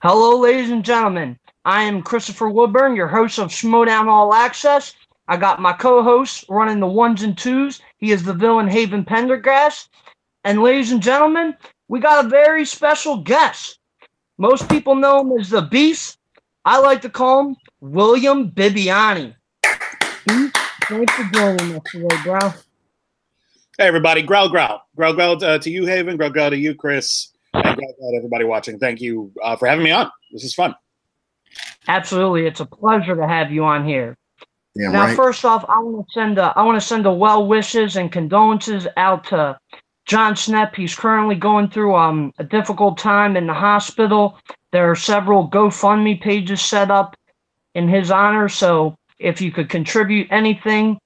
Hello, ladies and gentlemen. I am Christopher Woodburn, your host of Schmoedown All Access. I got my co-host running the ones and twos. He is the villain Haven Pendergast. And ladies and gentlemen, we got a very special guest. Most people know him as the Beast. I like to call him William Bibbiani. Beast, thanks for joining us today, bro. Hey, everybody. Growl, growl. Growl, growl to you, Haven. Growl, growl to you, Chris. And growl, growl to everybody watching. Thank you for having me on. This is fun. Absolutely. It's a pleasure to have you on here. Yeah, Now, right. first off, I want to send a well wishes and condolences out to John Snepp. He's currently going through a difficult time in the hospital. There are several GoFundMe pages set up in his honor, so if you could contribute anything,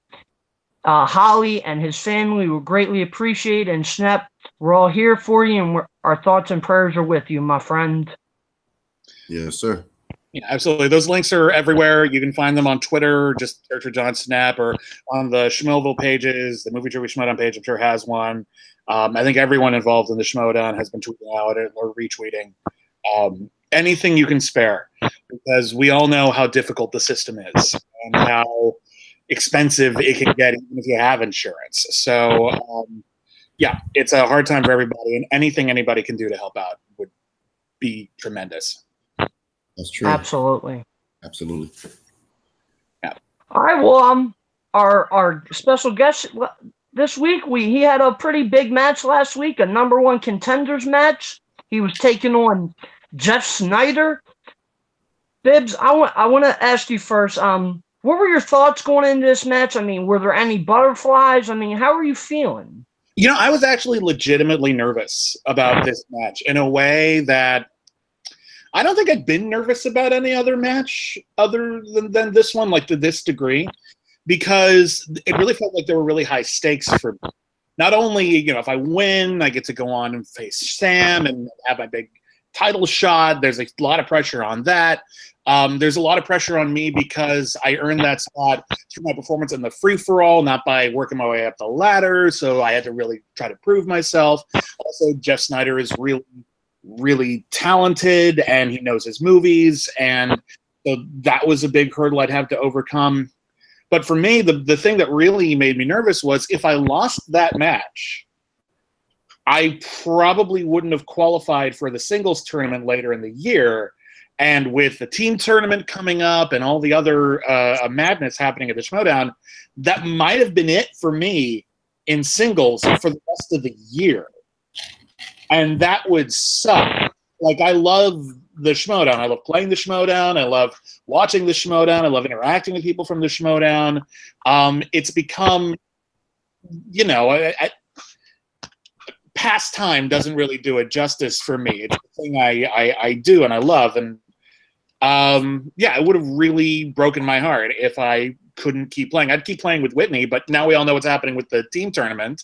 Holly and his family would greatly appreciate. And Snepp, we're all here for you, and our thoughts and prayers are with you, my friend. Yes, sir. Yeah, absolutely. Those links are everywhere. You can find them on Twitter. Just search for John Snap, or on the Schmoeville pages. The Movie Trivia Schmoedown page, I'm sure, has one. I think everyone involved in the Schmoedown has been tweeting out or retweeting anything you can spare, because we all know how difficult the system is and how expensive it can get even if you have insurance. So, yeah, it's a hard time for everybody, and anything anybody can do to help out would be tremendous. That's true. Absolutely. Absolutely. Yeah. All right. Well, our special guest this week, he had a pretty big match last week, a #1 contenders match. He was taking on Jeff Snyder. Bibbs, I want to ask you first. What were your thoughts going into this match? I mean, were there any butterflies? I mean, how were you feeling? You know, I was actually legitimately nervous about this match in a way that I don't think I'd been nervous about any other match other than this one, like to this degree, because it really felt like there were really high stakes for me. Not only, you know, if I win, I get to go on and face Sam and have my big title shot. There's a lot of pressure on that. There's a lot of pressure on me because I earned that spot through my performance in the free-for-all, not by working my way up the ladder. So I had to really try to prove myself. Also, Jeff Snyder is really talented, and he knows his movies, and so that was a big hurdle I'd have to overcome. But for me, the thing that really made me nervous was if I lost that match, I probably wouldn't have qualified for the singles tournament later in the year. And with the team tournament coming up and all the other madness happening at the Schmoedown, that might have been it for me in singles for the rest of the year. And that would suck. Like, I love the Schmoedown. I love playing the Schmoedown. I love watching the Schmoedown. I love interacting with people from the Schmoedown. It's become, you know, pastime doesn't really do it justice for me. It's the thing I do and I love. And, yeah, it would have really broken my heart if I couldn't keep playing. I'd keep playing with Whitney, but now we all know what's happening with the team tournament.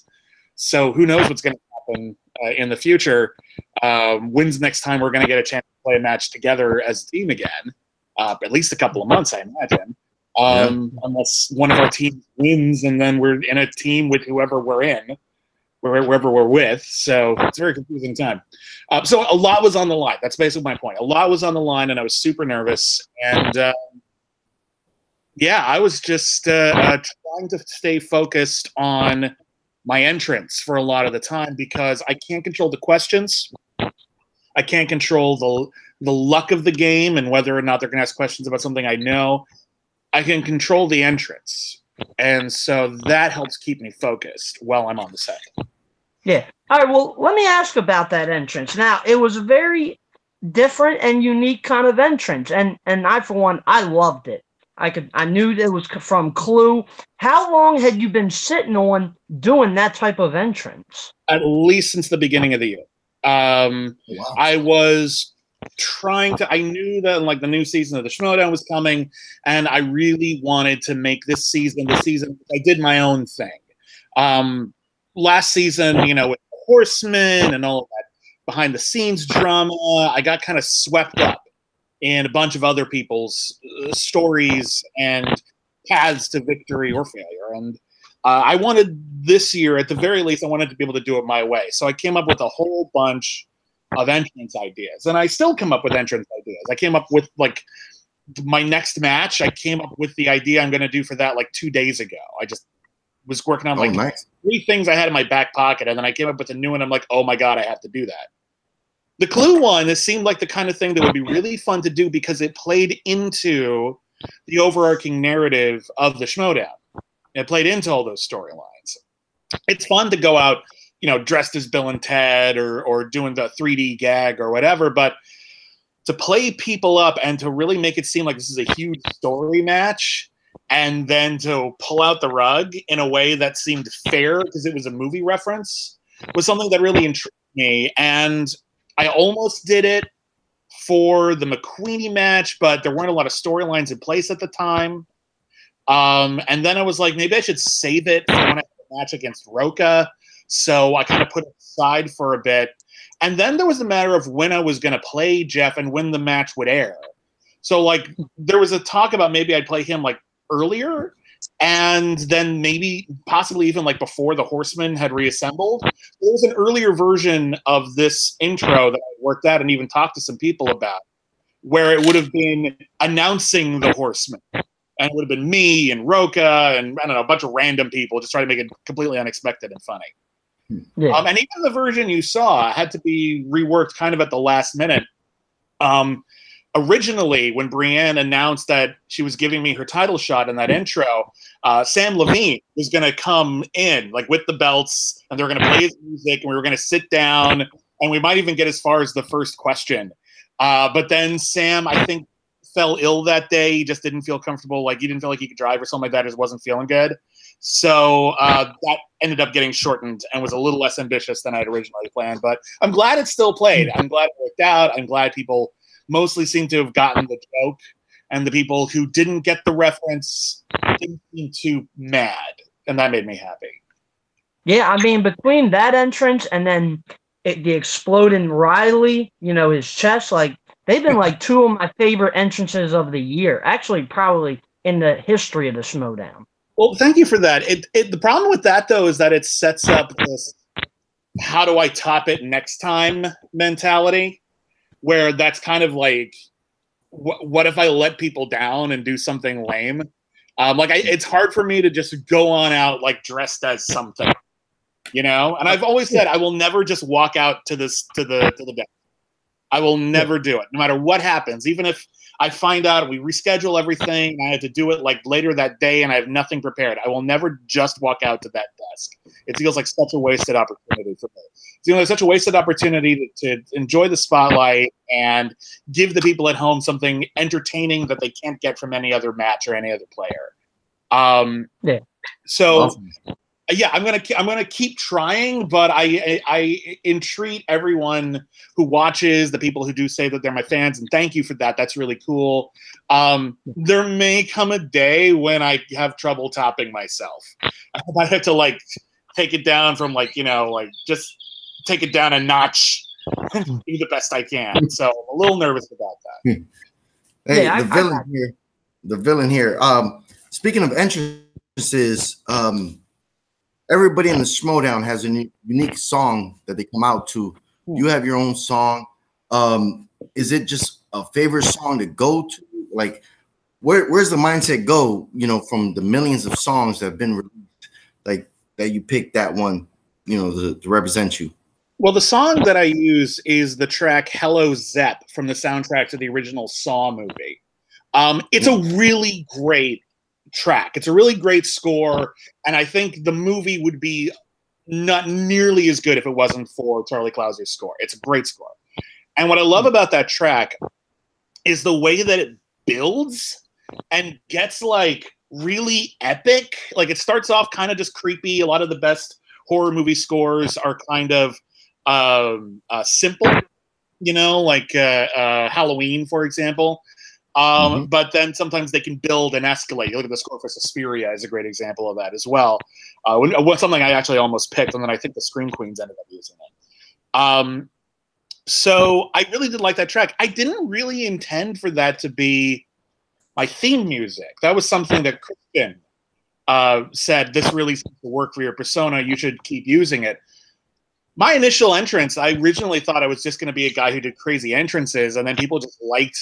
So who knows what's going to happen in the future. When's the next time we're going to get a chance to play a match together as a team again? At least a couple of months, I imagine. Unless one of our teams wins and then we're in a team with whoever we're in, wherever we're with. So it's a very confusing time. So a lot was on the line. That's basically my point. A lot was on the line, and I was super nervous. And yeah, I was just trying to stay focused on my entrance for a lot of the time, because I can't control the questions. I can't control the luck of the game and whether or not they're going to ask questions about something I know. I can control the entrance. And so that helps keep me focused while I'm on the set. Yeah. All right. Well, let me ask about that entrance. Now, it was a very different and unique kind of entrance. And I, for one, I loved it. I knew it was from Clue. How long had you been sitting on doing that type of entrance? At least since the beginning of the year. Wow. I was trying to. I knew that like the new season of the Schmoedown was coming, and I really wanted to make this season the season. I did my own thing. Last season, you know, with the Horsemen and all of that behind the scenes drama, I got kind of swept up in a bunch of other people's stories and paths to victory or failure. And I wanted this year, at the very least, I wanted to be able to do it my way. So I came up with a whole bunch of entrance ideas. And I still come up with entrance ideas. I came up with like my next match. I came up with the idea I'm going to do for that like 2 days ago. I just was working on like nice. 3 things I had in my back pocket, and then I came up with a new one. I'm like, oh my God, I have to do that. The Clue one, this seemed like the kind of thing that would be really fun to do because it played into the overarching narrative of the Schmoedown. It played into all those storylines. It's fun to go out, you know, dressed as Bill and Ted or doing the 3D gag or whatever, but to play people up and to really make it seem like this is a huge story match and then to pull out the rug in a way that seemed fair because it was a movie reference was something that really intrigued me. And I almost did it for the McQueenie match, but there weren't a lot of storylines in place at the time. And then I was like, maybe I should save it for when I have a match against Roca. So I kind of put it aside for a bit. And then there was the matter of when I was going to play Jeff and when the match would air. So like there was a talk about maybe I'd play him like earlier and then maybe possibly even like before the Horsemen had reassembled. There was an earlier version of this intro that I worked out and even talked to some people about where it would have been announcing the Horsemen. And it would have been me and Roca and, I don't know, a bunch of random people just trying to make it completely unexpected and funny. Yeah. And even the version you saw had to be reworked kind of at the last minute. Originally, when Brienne announced that she was giving me her title shot in that intro, Sam Levine was going to come in, like with the belts, and they were going to play his music, and we were going to sit down, and we might even get as far as the first question. But then Sam, I think, fell ill that day. He just didn't feel comfortable. Like he didn't feel like he could drive or something like that. Just wasn't feeling good. So that ended up getting shortened and was a little less ambitious than I had originally planned. But I'm glad it still played. I'm glad it worked out. I'm glad people mostly seem to have gotten the joke. And the people who didn't get the reference didn't seem too mad. And that made me happy. Yeah, I mean, between that entrance and then the exploding Riley, you know, his chest, like, they've been like 2 of my favorite entrances of the year. Actually, probably in the history of the Schmoedown. Well, thank you for that. The problem with that, though, is that it sets up this how do I top it next time mentality, where that's kind of like, what if I let people down and do something lame? It's hard for me to just go on out like dressed as something, you know? And I've always said I will never just walk out to the deck. I will never do it, no matter what happens. Even if I find out we reschedule everything, and I had to do it like later that day, and I have nothing prepared, I will never just walk out to that desk. It feels like such a wasted opportunity for me. It feels like such a wasted opportunity to enjoy the spotlight and give the people at home something entertaining that they can't get from any other match or any other player. Yeah. So. Awesome. Yeah, I'm gonna keep trying, but I entreat everyone who watches, the people who do say that they're my fans, and thank you for that. That's really cool. There may come a day when I have trouble topping myself. I might have to like take it down from just take it down a notch and do the best I can. So I'm a little nervous about that. Hey, Yeah, the villain here. Speaking of entrances, everybody in the Schmoedown has a unique song that they come out to. You have your own song. Is it just a favorite song to go to? Like, where's the mindset go? You know, from the millions of songs that have been released, like that you pick that one, you know, to represent you. Well, the song that I use is the track "Hello Zepp" from the soundtrack to the original Saw movie. It's a really great track. It's a really great score, and I think the movie would be not nearly as good if it wasn't for Charlie Clouser's score. It's a great score. And what I love about that track is the way that it builds and gets like really epic. Like it starts off kind of just creepy. A lot of the best horror movie scores are kind of simple, you know, like Halloween, for example. But then sometimes they can build and escalate. You look at the score for Suspiria is a great example of that as well. Something I actually almost picked, and then I think the Scream Queens ended up using it. So I really did like that track. I didn't really intend for that to be my theme music. That was something that Kristen said, this really seems to work for your persona. You should keep using it. My initial entrance, I originally thought I was just going to be a guy who did crazy entrances, and then people just liked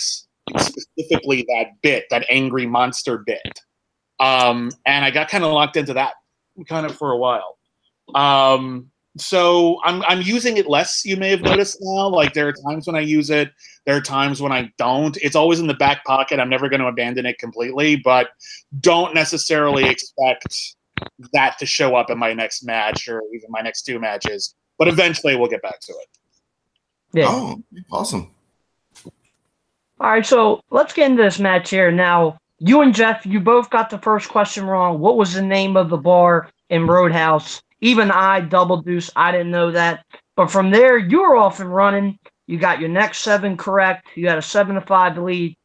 specifically that bit, that angry monster bit. And I got kind of locked into that kind of for a while. So I'm using it less, you may have noticed now. Like, there are times when I use it. There are times when I don't. It's always in the back pocket. I'm never going to abandon it completely, but don't necessarily expect that to show up in my next match or even my next 2 matches. But eventually we'll get back to it. Yeah. Oh, awesome. All right, so let's get into this match here. Now, you and Jeff, you both got the first question wrong. What was the name of the bar in Roadhouse? Even I, Double Deuce, I didn't know that. But from there, you were off and running. You got your next 7 correct. You had a 7-5 lead.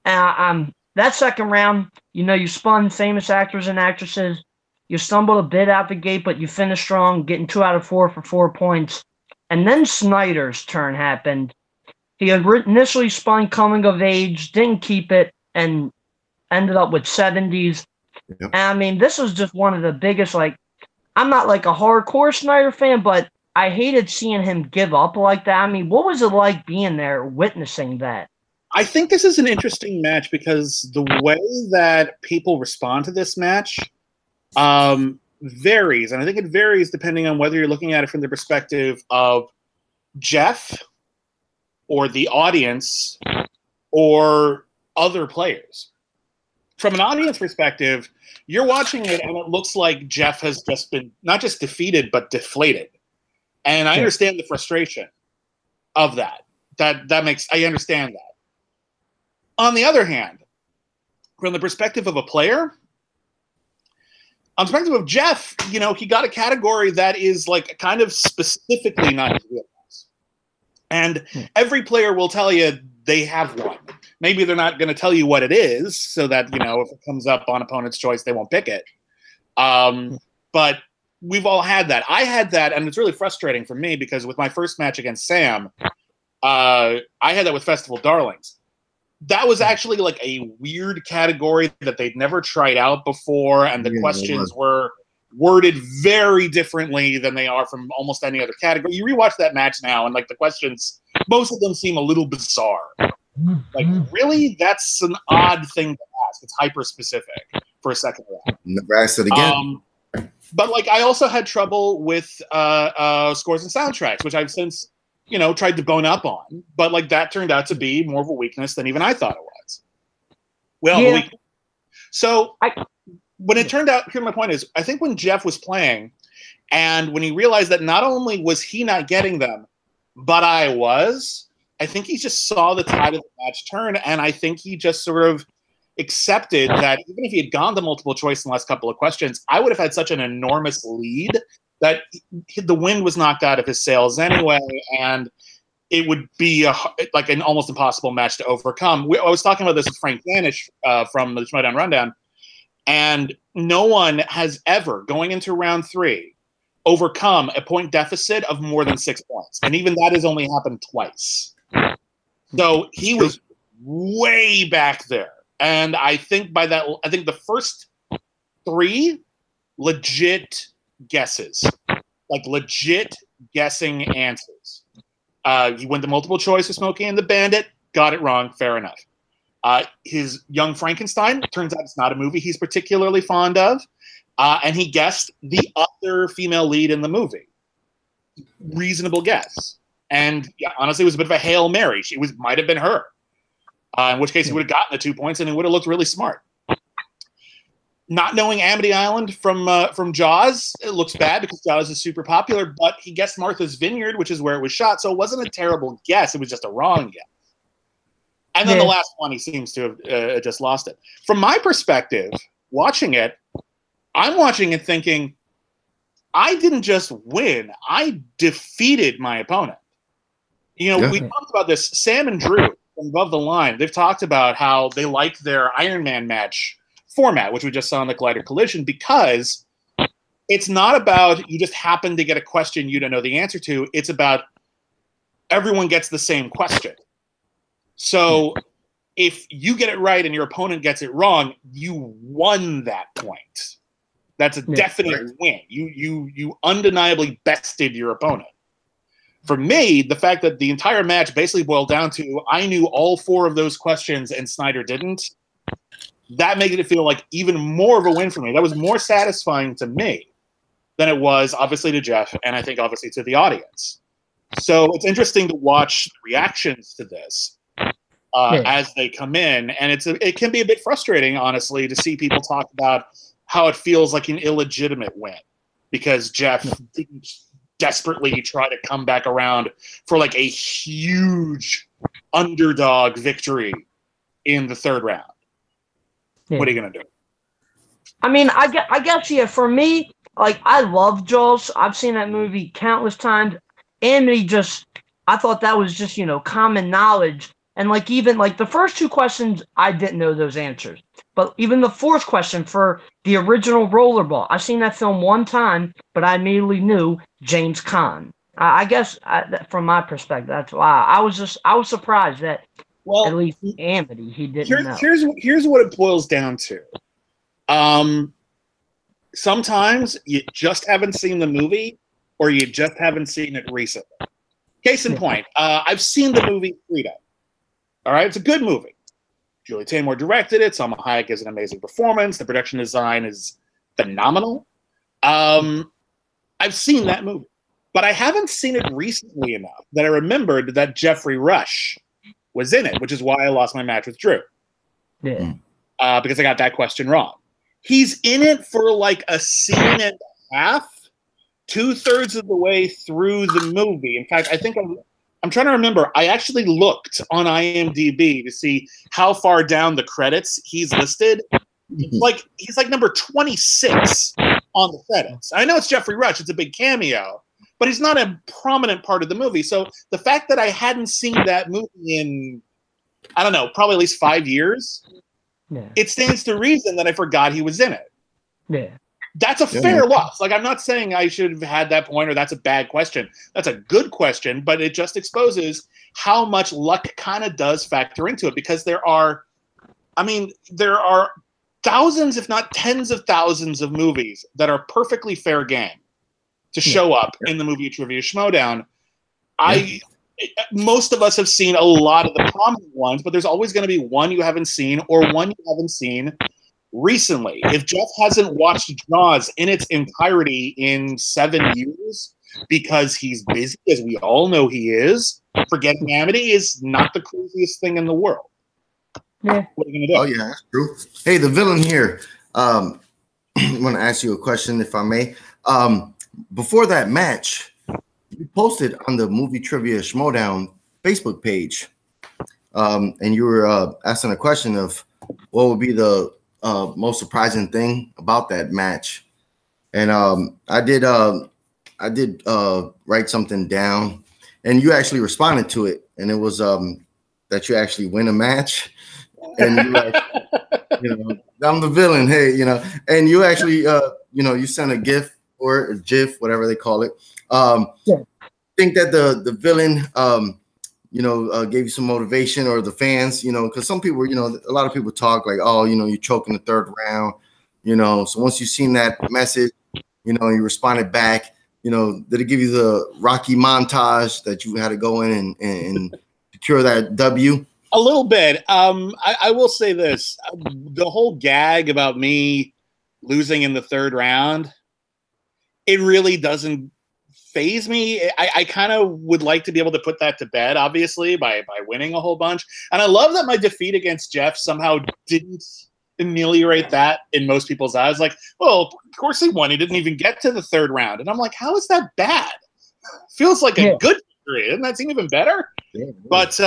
That second round, you spun famous actors and actresses. You stumbled a bit out the gate, but you finished strong, getting 2 out of 4 for 4 points. And then Snyder's turn happened. He had initially spun Coming of Age, didn't keep it, and ended up with 70s. Yep. And I mean, this was just one of the biggest, I'm not like a hardcore Snyder fan, but I hated seeing him give up like that. I mean, what was it like being there, witnessing that? I think this is an interesting match because the way that people respond to this match varies. And I think it varies depending on whether you're looking at it from the perspective of Jeff or the audience or other players. From an audience perspective, you're watching it and it looks like Jeff has just been not just defeated, but deflated. And I understand the frustration of that. I understand that. On the other hand, from the perspective of a player, on the perspective of Jeff, he got a category that is like kind of specifically not his wheelhouse. And every player will tell you they have one. Maybe they're not going to tell you what it is so that, if it comes up on opponent's choice, they won't pick it. But we've all had that. I had that, and it's really frustrating for me because with my first match against Sam, I had that with Festival Darlings. That was actually like a weird category that they'd never tried out before, and the questions were worded very differently than they are from almost any other category. You rewatch that match now, and like the questions, most of them seem a little bizarre. Like, really? That's an odd thing to ask. It's hyper-specific for a second round. Never asked it again. But like, I also had trouble with scores and soundtracks, which I've since tried to bone up on, but like that turned out to be more of a weakness than even I thought it was. Well, so when it turned out, here my point is, I think when Jeff was playing and when he realized that not only was he not getting them, but I think he just saw the tide of the match turn, and I think he just sort of accepted that even if he had gone to multiple choice in the last couple of questions, I would have had such an enormous lead that the wind was knocked out of his sails anyway, and it would be like an almost impossible match to overcome. I was talking about this with Frank Danish from the Schmoedown Rundown, and no one has ever, going into round 3, overcome a point deficit of more than 6 points. And even that has only happened twice. So he was way back there. And I think the first 3 legit guesses, like legit guessing answers. He went to multiple choice with Smokey and the Bandit, got it wrong, fair enough. His Young Frankenstein, turns out it's not a movie he's particularly fond of, and he guessed the other female lead in the movie. Reasonable guess. And honestly, it was a bit of a Hail Mary. Might have been her. In which case he would have gotten the 2 points and he would have looked really smart. Not knowing Amity Island from Jaws, it looks bad because Jaws is super popular, but he guessed Martha's Vineyard, which is where it was shot, so it wasn't a terrible guess. It was just a wrong guess. And then the last one, he seems to have just lost it. From my perspective, watching it, I'm watching it thinking, I didn't just win, I defeated my opponent. We talked about this. Sam and Drew from Above the Line, they've talked about how they like their Iron Man match format, which we just saw in the Collider Collision, because it's not about you just happen to get a question you don't know the answer to. It's about everyone gets the same question. So if you get it right and your opponent gets it wrong, you won that point. That's a definite win. You undeniably bested your opponent. For me, the fact that the entire match basically boiled down to I knew all 4 of those questions and Snyder didn't, that made it feel like even more of a win for me. That was more satisfying to me than it was, obviously, to Jeff, and I think, obviously, to the audience. So it's interesting to watch reactions to this as they come in, and it can be a bit frustrating, honestly, to see people talk about how it feels like an illegitimate win because Jeff didn't desperately try to come back around for like a huge underdog victory in the 3rd round. Yeah. What are you gonna do? I mean, I guess yeah. For me, like I love Jaws. I've seen that movie countless times. Amity I thought that was just common knowledge. And like even like the first 2 questions, I didn't know those answers. But even the 4th question for the original Rollerball, I've seen that film 1 time, but I immediately knew James Caan. I guess from my perspective, that's why I was surprised that at least Amity he didn't know. Here's what it boils down to. Sometimes you just haven't seen the movie, or you just haven't seen it recently. Case in point, I've seen the movie Freedom. All right, it's a good movie. Julie Taymor directed it. Salma Hayek is an amazing performance. The production design is phenomenal. I've seen that movie, but I haven't seen it recently enough that I remembered that Jeffrey Rush was in it, which is why I lost my match with Drew. Yeah. Because I got that question wrong. He's in it for like a scene and a half, 2/3 of the way through the movie. In fact, I think I'm trying to remember. I actually looked on IMDb to see how far down the credits he's listed. He's like number 26 on the credits. I know it's Jeffrey Rush. It's a big cameo, but he's not a prominent part of the movie. So the fact that I hadn't seen that movie in, I don't know, probably at least 5 years, it stands to reason that I forgot he was in it. Yeah. That's a fair loss. Like, I'm not saying I should have had that point or that's a bad question. That's a good question, but it just exposes how much luck kind of does factor into it because there are thousands, if not tens of thousands of movies that are perfectly fair game to show up in the movie Trivia Schmoedown. Most of us have seen a lot of the prominent ones, but there's always going to be one you haven't seen or one you haven't seen recently. If Jeff hasn't watched Jaws in its entirety in 7 years because he's busy, as we all know he is, forgetting Amity is not the craziest thing in the world. Yeah. What are you going to do? Oh, yeah, that's true. Hey, the villain here. I want to ask you a question, if I may. Before that match, you posted on the Movie Trivia Schmoedown Facebook page, and you were asking a question of what would be the most surprising thing about that match. And I did write something down, and you actually responded to it, and it was that you actually win a match. And you like, I'm the villain, hey, and you actually you sent a GIF or a GIF, whatever they call it. Think that the villain gave you some motivation, or the fans, because some people, a lot of people talk like, oh, you choke in the 3rd round, so once you've seen that message, you responded back, did it give you the Rocky montage that you had to go in and secure that W? A little bit. I will say this, the whole gag about me losing in the 3rd round, it really doesn't phase me. I kind of would like to be able to put that to bed, obviously, by winning a whole bunch. And I love that my defeat against Jeff somehow didn't ameliorate that in most people's eyes. Like, well, of course he won. He didn't even get to the 3rd round. And I'm like, how is that bad? Feels like a good victory. Doesn't that seem even better? Yeah. But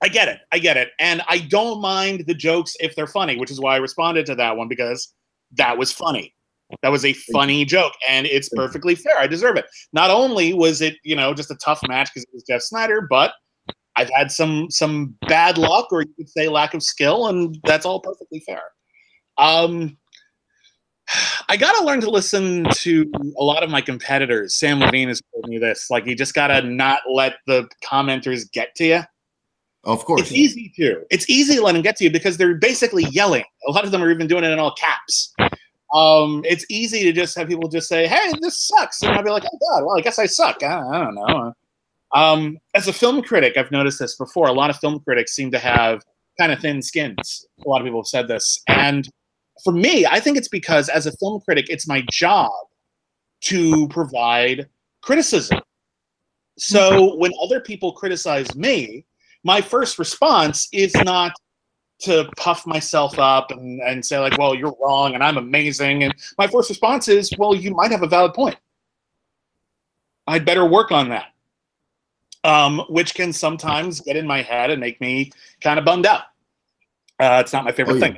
I get it. And I don't mind the jokes if they're funny, which is why I responded to that one, because that was funny. That was a funny joke, and it's perfectly fair. I deserve it. Not only was it, just a tough match because it was Jeff Snyder, but I've had some bad luck, or you could say lack of skill, and that's all perfectly fair. I got to learn to listen to a lot of my competitors. Sam Levine has told me this. Like, you just got to not let the commenters get to you. Of course. It's easy to. It's easy to let them get to you because they're basically yelling. A lot of them are even doing it in all caps. It's easy to just have people just say, "Hey, this sucks," and I'll be like, "Oh God, well, I guess I suck." I don't know. As a film critic, I've noticed this before. A lot of film critics seem to have kind of thin skins. A lot of people have said this, and for me, I think it's because as a film critic, it's my job to provide criticism. So when other people criticize me, my first response is not to puff myself up and say like, well, you're wrong and I'm amazing. And my first response is, well, you might have a valid point. I'd better work on that. Which can sometimes get in my head and make me kind of bummed out. It's not my favorite thing.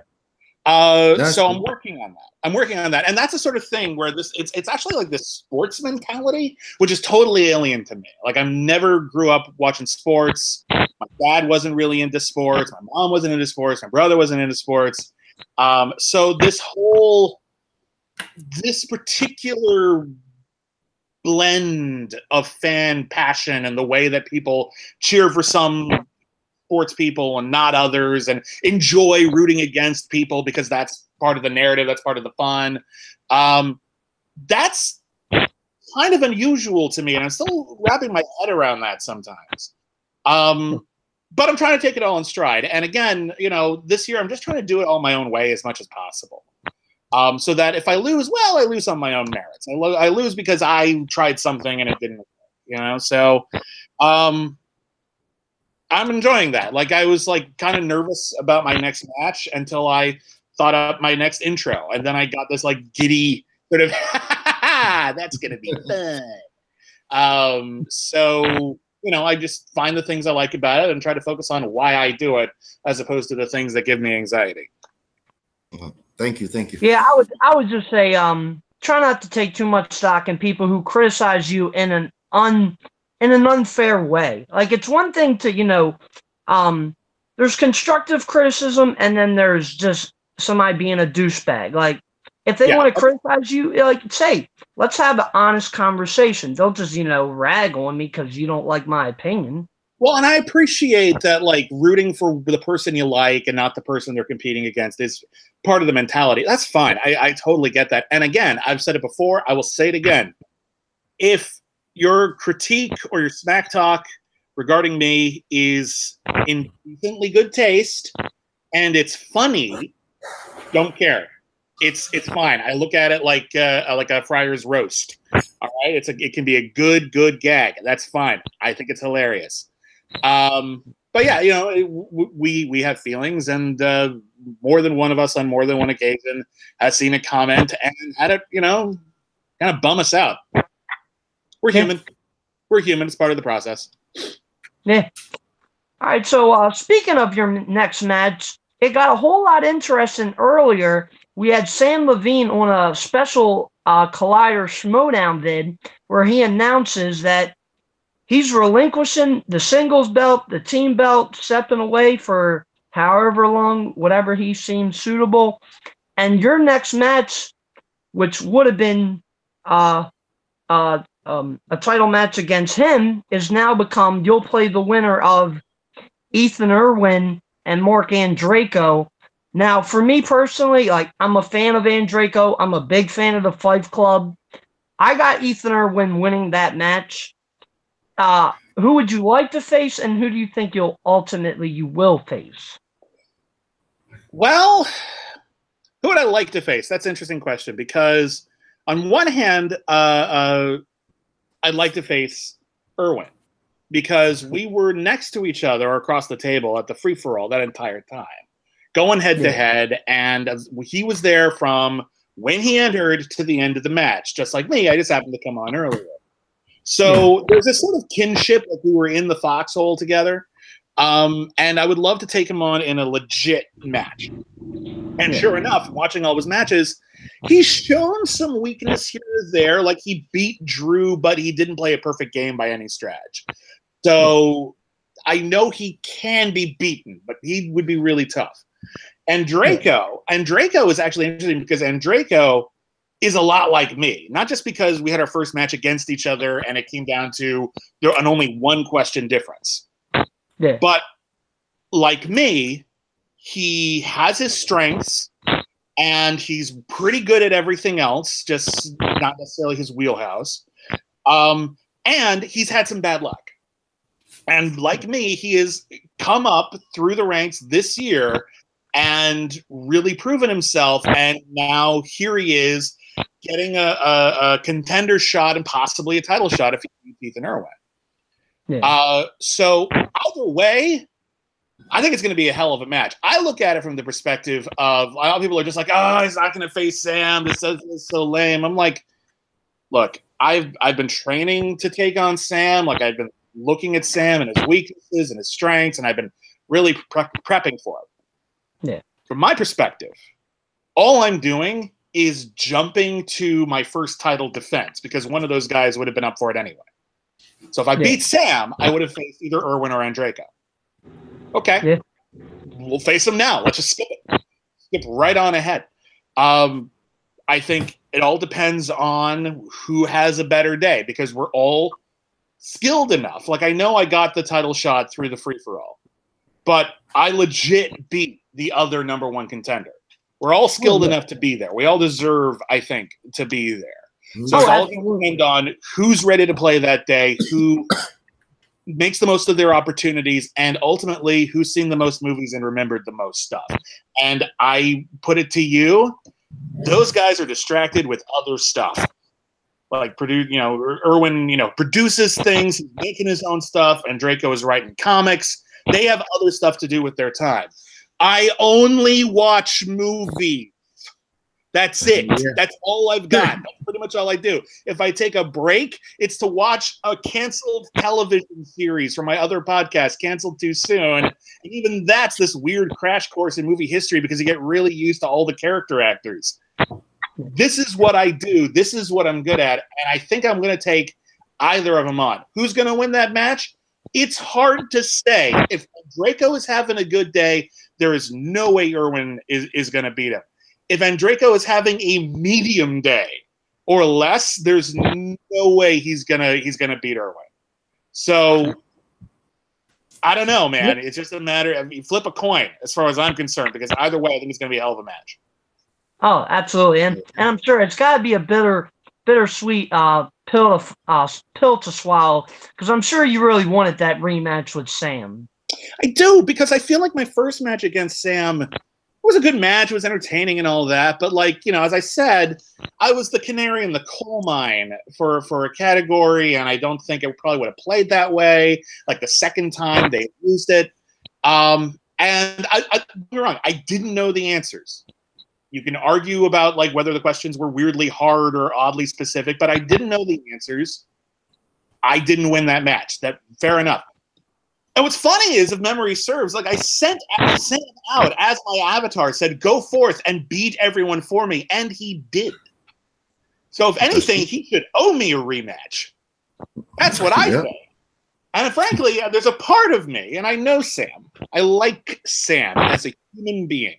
So I'm working on that. I'm working on that. And that's the sort of thing where it's actually like this sports mentality, which is totally alien to me. Like I never grew up watching sports. My dad wasn't really into sports. My mom wasn't into sports. My brother wasn't into sports. So this particular blend of fan passion and the way that people cheer for some sports people and not others and enjoy rooting against people because that's part of the narrative, that's part of the fun. That's kind of unusual to me, and I'm still wrapping my head around that sometimes. But I'm trying to take it all in stride. And again, this year I'm just trying to do it all my own way as much as possible. So that if I lose, well, I lose on my own merits. I lose because I tried something and it didn't work, So I'm enjoying that. Like I was like kind of nervous about my next match until I thought up my next intro. And then I got this like giddy sort of, that's going to be fun. So, I just find the things I like about it and try to focus on why I do it as opposed to the things that give me anxiety. Thank you. Yeah, I would just say, try not to take too much stock in people who criticize you in an unfair way. Like it's one thing to, there's constructive criticism and then there's just somebody being a douchebag. Like if they want to criticize you, like say, let's have an honest conversation. Don't just, rag on me because you don't like my opinion. Well, and I appreciate that, like, rooting for the person you like and not the person they're competing against is part of the mentality. That's fine. I totally get that. And again, I've said it before. I will say it again. If your critique or your smack talk regarding me is in decently good taste and it's funny, don't care. It's fine. I look at it like a friar's roast. All right, it can be a good gag. That's fine. I think it's hilarious. But yeah, we have feelings, and more than one of us on more than one occasion has seen a comment and had it, kind of bum us out. We're human. We're human. It's part of the process. Yeah. All right. So speaking of your next match, it got a whole lot interesting earlier. We had Sam Levine on a special Collider Schmoedown vid where he announces that he's relinquishing the singles belt, the team belt, stepping away for however long, whatever he seems suitable. And your next match, which would have been a title match against him, is now become you'll play the winner of Ethan Irwin and Mark Andraco. Now, for me personally, like I'm a fan of Andraco. I'm a big fan of the Fight Club. I got Ethan Irwin winning that match. Who would you like to face, and who do you think you will face? Well, who would I like to face? That's an interesting question because on one hand, I'd like to face Irwin because we were next to each other or across the table at the free-for-all that entire time, going head-to-head, and he was there from when he entered to the end of the match, just like me. I just happened to come on earlier. So there's this sort of kinship, like we were in the foxhole together. And I would love to take him on in a legit match. And sure enough, watching all his matches, he's shown some weakness here or there. Like he beat Drew, but he didn't play a perfect game by any stretch. So I know he can be beaten, but he would be really tough. Andraco is actually interesting because Andraco is a lot like me, not just because we had our first match against each other and it came down to an only one question difference. But like me, he has his strengths and he's pretty good at everything else, just not necessarily his wheelhouse. And he's had some bad luck. And like me, he has come up through the ranks this year and really proven himself. And now here he is getting a contender shot and possibly a title shot if he beats Ethan Irwin. Yeah. So either way, I think it's going to be a hell of a match. I look at it from the perspective of a lot of people are just like, oh, he's not going to face Sam. This is so lame. I'm like, look, I've been training to take on Sam. Like, I've been looking at Sam and his weaknesses and his strengths, and I've been really prepping for him. Yeah. From my perspective, all I'm doing is jumping to my first title defense because one of those guys would have been up for it anyway. So if I beat Sam, I would have faced either Irwin or Andreyko. Okay. Yeah. We'll face him now. Let's just skip it. Skip right on ahead. I think it all depends on who has a better day because we're all skilled enough. Like, I know I got the title shot through the free-for-all, but I legit beat the other number one contender. We're all skilled enough to be there. We all deserve, I think, to be there. So it's all going to depend on who's ready to play that day, who makes the most of their opportunities, and ultimately who's seen the most movies and remembered the most stuff. And I put it to you, those guys are distracted with other stuff. Like, Irwin, produces things, he's making his own stuff, and Draco is writing comics. They have other stuff to do with their time. I only watch movies. That's it. Yeah. That's all I've got. That's pretty much all I do. If I take a break, it's to watch a canceled television series from my other podcast, Canceled Too Soon. And even that's this weird crash course in movie history because you get really used to all the character actors. This is what I do. This is what I'm good at. And I think I'm going to take either of them on. Who's going to win that match? It's hard to say. If Draco is having a good day, there is no way Irwin is going to beat him. If Andreyko is having a medium day or less, there's no way he's gonna beat Irwin. So I don't know, man. It's just a matter of you flip a coin, as far as I'm concerned, because either way, I think it's gonna be a hell of a match. Oh, absolutely, and I'm sure it's got to be a bittersweet pill to swallow, because I'm sure you really wanted that rematch with Sam. I do, because I feel like my first match against Sam was a good match. It was entertaining and all that. But, as I said, I was the canary in the coal mine for a category, and I don't think it probably would have played that way. Like, the second time they used it. And don't be wrong, I didn't know the answers. You can argue about, whether the questions were weirdly hard or oddly specific, but I didn't know the answers. I didn't win that match. Fair enough. And what's funny is, if memory serves, I sent Sam out as my avatar, said, go forth and beat everyone for me, and he did. So if anything, he should owe me a rematch. That's what I say. And frankly, there's a part of me, and I know Sam. I like Sam as a human being.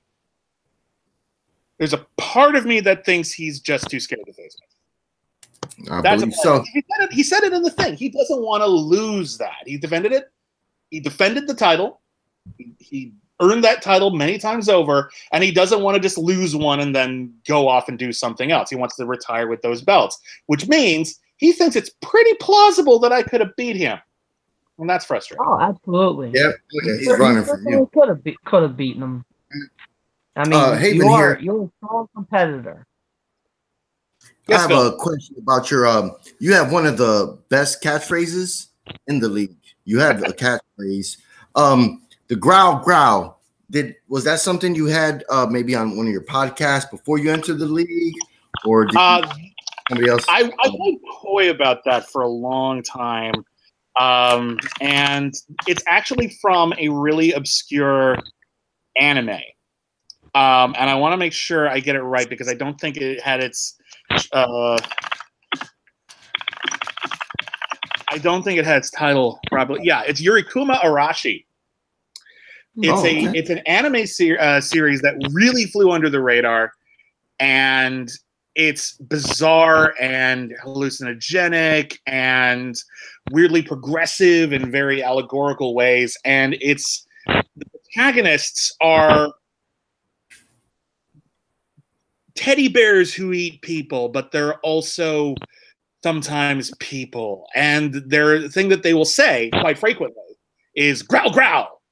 There's a part of me that thinks he's just too scared to face me. I believe so. He said it in the thing. He doesn't want to lose that. He defended it. He defended the title. He earned that title many times over, and he doesn't want to just lose one and then go off and do something else. He wants to retire with those belts, which means he thinks it's pretty plausible that I could have beat him, and that's frustrating. Oh, absolutely. Yeah, he's running from you. Could have beaten him. I mean, you're a strong competitor. Yes, I have a question about your. You have one of the best catchphrases in the league. You have a catchphrase. The growl growl. Was that something you had maybe on one of your podcasts before you entered the league, or did somebody else? I was coy about that for a long time, and it's actually from a really obscure anime, and I want to make sure I get it right because I don't think it had its. I don't think it had its title properly. Yeah, it's Yurikuma Arashi. It's an anime series that really flew under the radar, and it's bizarre and hallucinogenic and weirdly progressive in very allegorical ways. And the protagonists are teddy bears who eat people, but they're also sometimes people. And their thing that they will say quite frequently is growl, growl.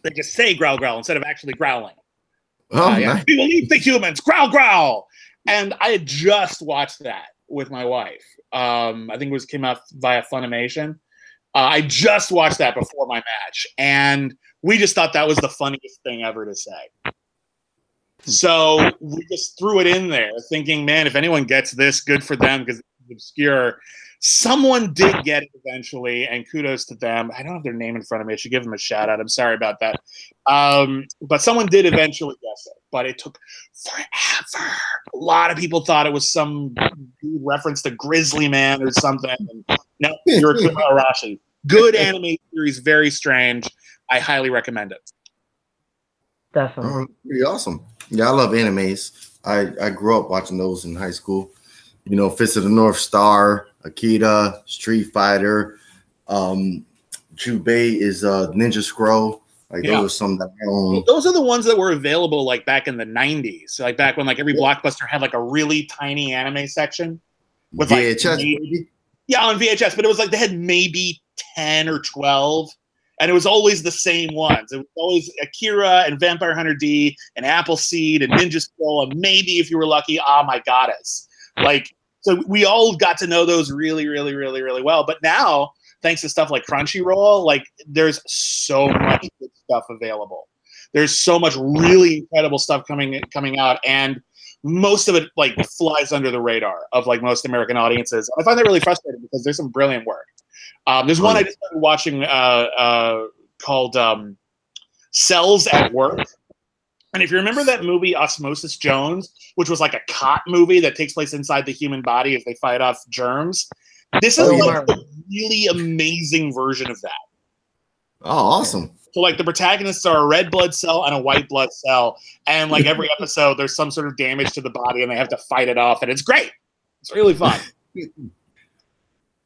They just say growl, growl instead of actually growling. Oh, Yeah. nice. We will eat the humans, growl, growl. And I had just watched that with my wife. I think it came out via Funimation. I just watched that before my match, and we just thought that was the funniest thing ever to say. So we just threw it in there, thinking, man, if anyone gets this, good for them, because it's obscure. Someone did get it eventually, and kudos to them. I don't have their name in front of me. I should give them a shout out. I'm sorry about that. But someone did eventually guess it, but it took forever. A lot of people thought it was some reference to Grizzly Man or something. And no, you're Arashi. Good anime series, very strange. I highly recommend it. Definitely. Oh, pretty awesome. Yeah, I love animes. I grew up watching those in high school. You know, Fist of the North Star, Akira, Street Fighter, Jubei is Ninja Scroll. Like those are some that I own. Those are the ones that were available like back in the 90s. Like back when like every Blockbuster had like a really tiny anime section. With VHS, maybe, on VHS, but it was like they had maybe 10 or 12. And it was always the same ones. It was always Akira and Vampire Hunter D and Appleseed and Ninja Scroll and maybe, if you were lucky, Ah My Goddess. Like, so we all got to know those really, really, really, really well. But now, thanks to stuff like Crunchyroll, like there's so much good stuff available. There's so much really incredible stuff coming out, and most of it like flies under the radar of like most American audiences. I find that really frustrating because there's some brilliant work. There's one I just started watching called Cells at Work. And if you remember that movie Osmosis Jones, which was like a cop movie that takes place inside the human body as they fight off germs, this is like a really amazing version of that. Oh, awesome. So like the protagonists are a red blood cell and a white blood cell. And like every episode, there's some sort of damage to the body and they have to fight it off. And it's great. It's really fun.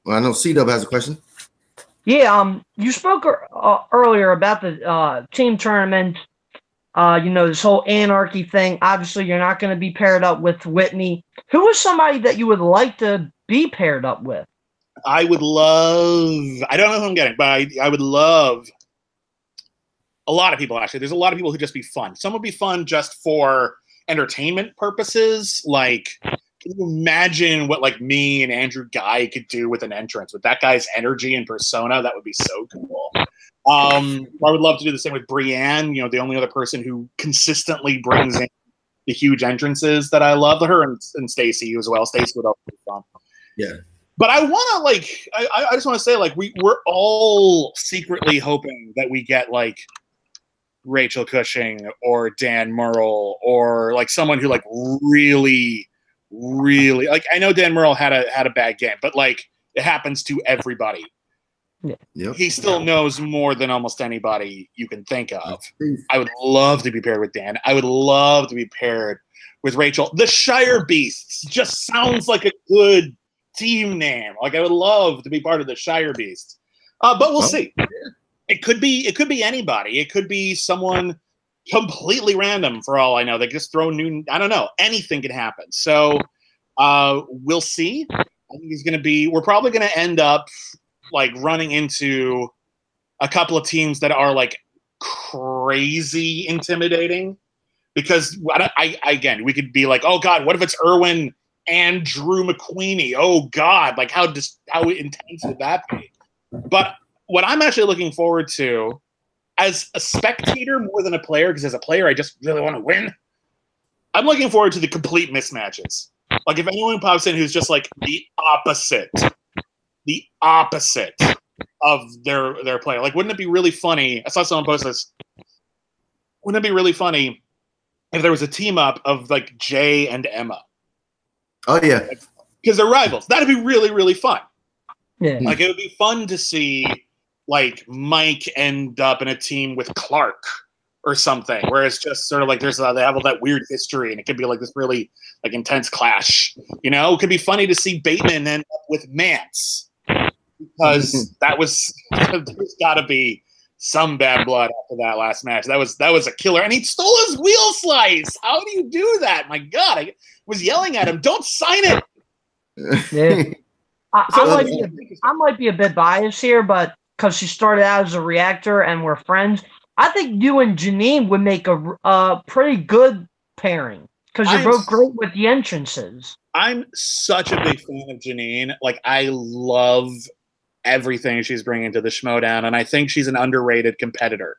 Well, I know C-Dub has a question. Yeah, you spoke earlier about the team tournament. You know, this whole anarchy thing. Obviously, you're not going to be paired up with Whitney. Who is somebody that you would like to be paired up with? I would love, I don't know who I'm getting, but I would love a lot of people, actually. There's a lot of people who just be fun. Some would be fun just for entertainment purposes. Like, can you imagine what like me and Andrew Guy could do with an entrance? With that guy's energy and persona, that would be so cool. I would love to do the same with Brienne, you know, the only other person who consistently brings in the huge entrances that I love. Her and Stacy as well. Stacy would also be fun. Yeah. But I want to like, I just want to say like we're all secretly hoping that we get like Rachel Cushing or Dan Murrell or like someone who like really like, I know Dan Murrell had a bad game, but like it happens to everybody. Yeah. Yep. He still knows more than almost anybody you can think of. I would love to be paired with Dan. I would love to be paired with Rachel. The Shire Beasts just sounds like a good team name. Like I would love to be part of the Shire Beasts. But we'll see. It could be anybody. It could be someone completely random for all I know. They just throw new, I don't know. Anything could happen. So we'll see. I think we're probably going to end up like running into a couple of teams that are like crazy intimidating because again, we could be like, oh God, what if it's Irwin and Drew McQueenie? Oh God, like how intense would that be? But what I'm actually looking forward to as a spectator more than a player, because as a player, I just really want to win. I'm looking forward to the complete mismatches. Like if anyone pops in who's just like the opposite of their player. Like, wouldn't it be really funny? I saw someone post this. Wouldn't it be really funny if there was a team up of like Jay and Emma? Oh yeah, because they're rivals. That'd be really, really fun. Yeah, like it would be fun to see like Mike end up in a team with Clark or something, where it's just sort of like they have all that weird history, and it could be like this really like intense clash. You know, it could be funny to see Bateman end up with Mance. Because there's got to be some bad blood after that last match. That was a killer, and he stole his wheel slice. How do you do that? My God, I was yelling at him. Don't sign it. Yeah. I might be a bit biased here, but because she started out as a reactor and we're friends, I think you and Janine would make a pretty good pairing because you're both great with the entrances. I'm such a big fan of Janine. Like, I love everything she's bringing to the Schmoedown, and I think she's an underrated competitor.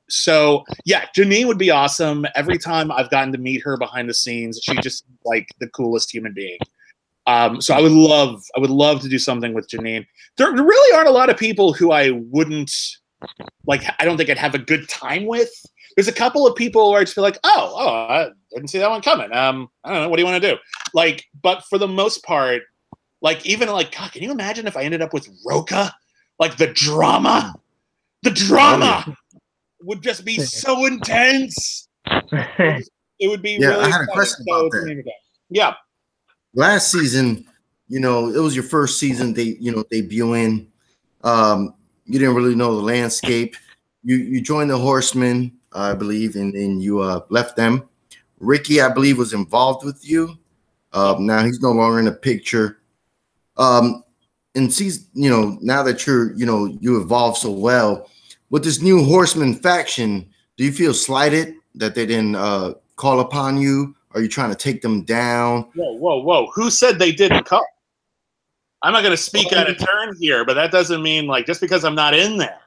So yeah, Janine would be awesome. Every time I've gotten to meet her behind the scenes, she just like the coolest human being. So I would love to do something with Janine. There really aren't a lot of people who I wouldn't like. I don't think I'd have a good time with. There's a couple of people where I just feel like, oh, I didn't see that one coming. I don't know. What do you want to do? Like, but for the most part, like, even like, God, can you imagine if I ended up with Roka? Like, the drama would just be so intense. It would be really. I had a question about that. Yeah. Last season, it was your first season. Debuting. You didn't really know the landscape. You joined the Horsemen, I believe, and then you left them. Ricky, I believe, was involved with you. Now he's no longer in the picture. And sees, now that you evolved so well with this new Horseman faction, do you feel slighted that they didn't call upon you? Are you trying to take them down? Whoa. Who said they didn't come? I'm not going to speak out of turn here, but that doesn't mean, like, just because I'm not in there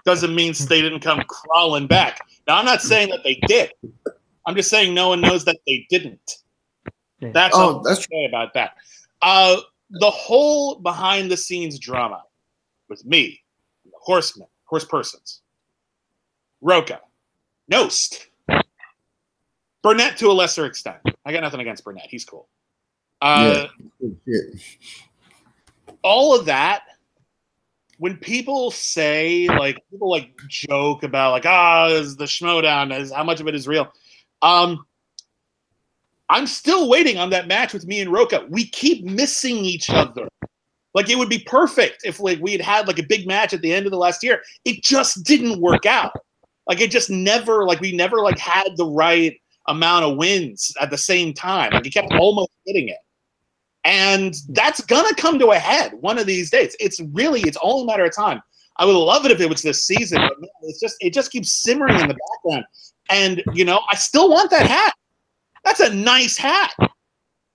doesn't mean they didn't come crawling back. Now, I'm not saying that they did. I'm just saying no one knows that they didn't. That's all I'm say about that. The whole behind-the-scenes drama with me, the Horsemen, Horsepersons, Roka, Nost, Burnett to a lesser extent. I got nothing against Burnett. He's cool. All of that, when people say, like, joke about, like, is the Schmoedown, is how much of it is real? I'm still waiting on that match with me and Roka. We keep missing each other. Like, it would be perfect if, like, we had like a big match at the end of the last year. It just didn't work out. Like, it just never, like, we never, like, had the right amount of wins at the same time. Like, he kept almost hitting it. And that's gonna come to a head one of these days. It's only a matter of time. I would love it if it was this season, but man, it just keeps simmering in the background. And I still want that hat. That's a nice hat.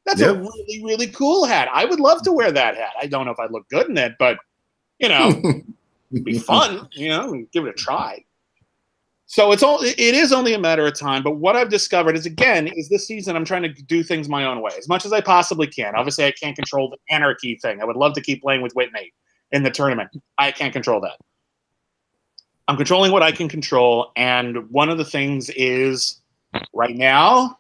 That's a really, really cool hat. I would love to wear that hat. I don't know if I'd look good in it, but it'd be fun. Give it a try. So it is only a matter of time. But what I've discovered is this season I'm trying to do things my own way as much as I possibly can. Obviously, I can't control the anarchy thing. I would love to keep playing with Whitney in the tournament. I can't control that. I'm controlling what I can control, and one of the things is right now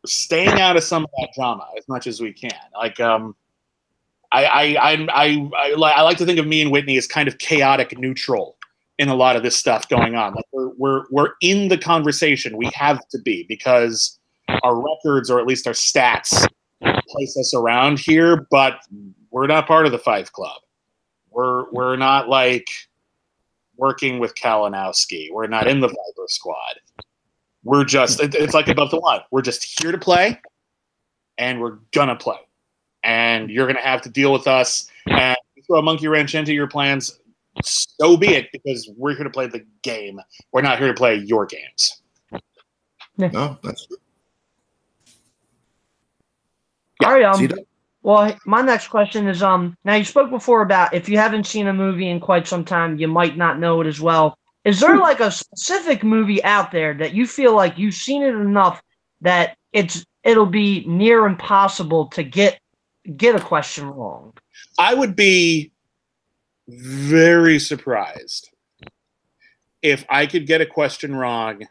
we're staying out of some of that drama as much as we can. Like I like to think of me and Whitney as kind of chaotic neutral in a lot of this stuff going on. Like we're in the conversation. We have to be, because our records, or at least our stats, place us around here, but we're not part of the Five Club. We're not like working with Kalinowski. We're not in the Viper Squad. We're just, it's like above the line. We're just here to play, and we're gonna play. And you're gonna have to deal with us, and throw a monkey wrench into your plans. So be it, because we're here to play the game. We're not here to play your games. No, that's true. Yeah. All right. Well, my next question is now you spoke before about if you haven't seen a movie in quite some time, you might not know it as well. Is there like a specific movie out there that you feel like you've seen it enough that it'll be near impossible to get a question wrong? I would be very surprised if I could get a question wrong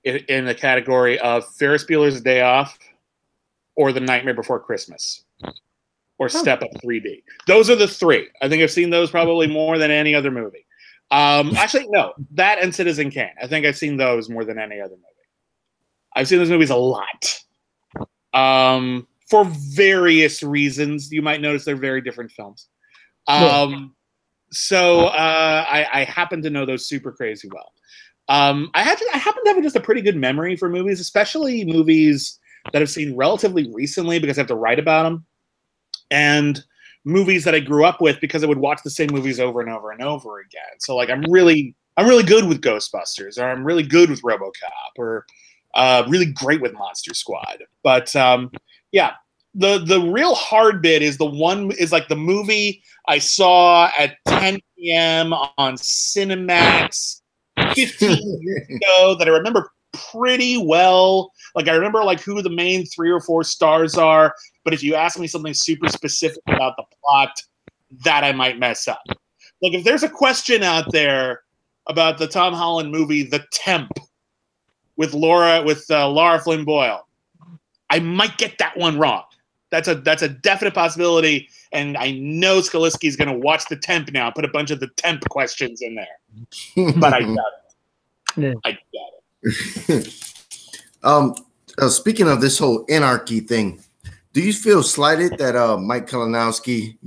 in the category of Ferris Bueller's Day Off or The Nightmare Before Christmas or Step Up 3D. Those are the three. I think I've seen those probably more than any other movie. Actually, no, that and Citizen Kane. I think I've seen those more than any other movie. I've seen those movies a lot. For various reasons. You might notice they're very different films. So I happen to know those super crazy well. I happen to have just a pretty good memory for movies, especially movies that I've seen relatively recently because I have to write about them, and movies that I grew up with because I would watch the same movies over and over and over again. So like I'm really good with Ghostbusters, or I'm really good with RoboCop, or really great with Monster Squad. But yeah, the real hard bit is like the movie I saw at 10 p.m. on Cinemax 15 years ago that I remember pretty well. Like I remember like who the main 3 or 4 stars are, but if you ask me something super specific about the plot, that I might mess up. Like if there's a question out there about the Tom Holland movie The Temp with Laura Flynn Boyle, I might get that one wrong. That's a definite possibility, and I know Skaliski's going to watch The Temp now, put a bunch of The Temp questions in there, but I doubt it. Yeah. I doubt it. Speaking of this whole anarchy thing, do you feel slighted that Mike Kalinowski,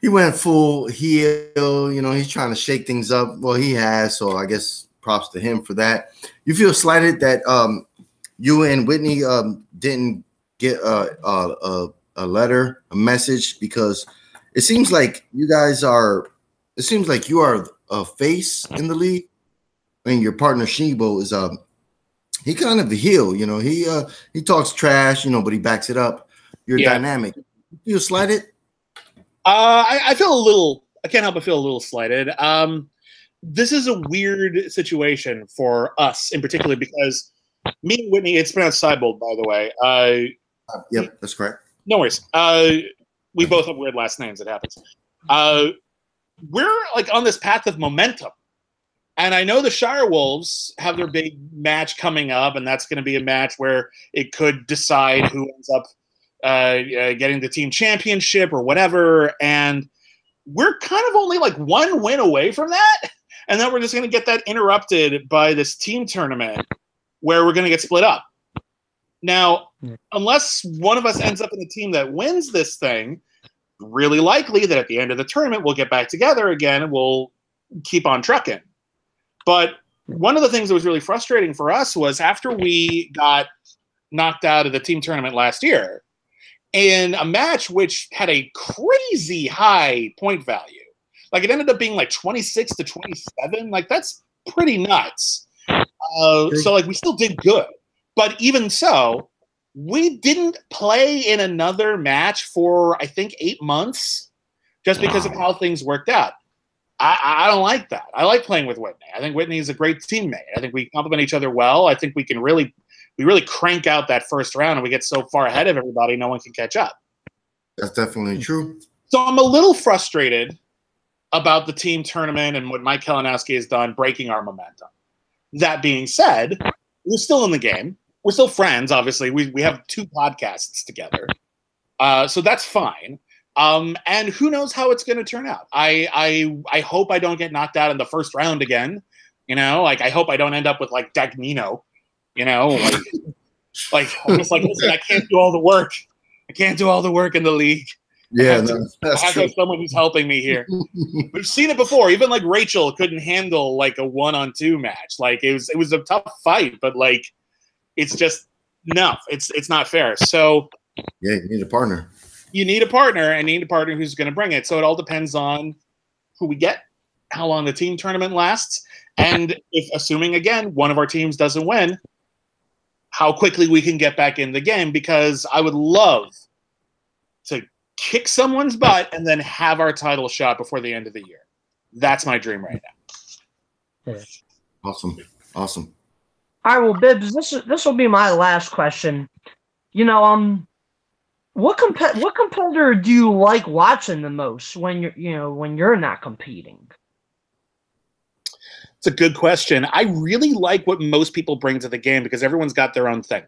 he went full heel, he's trying to shake things up? Well, he has, so I guess props to him for that. You feel slighted that you and Whitney didn't get a letter, a message, because it seems like you are a face in the league, and your partner Shebo is he kind of the heel, he talks trash, but he backs it up. You're dynamic. You feel slighted? I feel a little. I can't help but feel a little slighted. This is a weird situation for us in particular because me and Whitney, it's pronounced Seibold, by the way. Yep, that's correct. No worries. We both have weird last names. It happens. We're like on this path of momentum. And I know the Shire Wolves have their big match coming up, and that's going to be a match where it could decide who ends up getting the team championship or whatever. And we're kind of only like one win away from that. And then we're just going to get that interrupted by this team tournament where we're going to get split up. Now, unless one of us ends up in a team that wins this thing, really likely that at the end of the tournament, we'll get back together again and we'll keep on trucking. But one of the things that was really frustrating for us was after we got knocked out of the team tournament last year in a match which had a crazy high point value. Like it ended up being like 26 to 27. Like that's pretty nuts. So like we still did good. But even so, we didn't play in another match for, I think, 8 months just because of how things worked out. I don't like that. I like playing with Whitney. I think Whitney is a great teammate. I think we complement each other well. I think we really crank out that first round and we get so far ahead of everybody, no one can catch up. That's definitely true. So I'm a little frustrated about the team tournament and what Mike Kalinowski has done breaking our momentum. That being said, we're still in the game. We're still friends, obviously. We have 2 podcasts together. So that's fine. And who knows how it's going to turn out. I hope I don't get knocked out in the first round again. Like I hope I don't end up with like Dagnino, like almost like, listen, I can't do all the work. I can't do all the work in the league. Yeah, I have to have someone who's helping me here. We've seen it before. Even like Rachel couldn't handle like a 1-on-2 match. Like it was a tough fight, but like it's just no, it's not fair. So yeah, you need a partner. You need a partner, and you need a partner who's going to bring it. So it all depends on who we get, how long the team tournament lasts, and if, assuming again one of our teams doesn't win, how quickly we can get back in the game. Because I would love to kick someone's butt and then have our title shot before the end of the year. That's my dream right now. Awesome. All right, well, Bibbs, this will be my last question. What competitor do you like watching the most when you're not competing? It's a good question. I really like what most people bring to the game because everyone's got their own thing.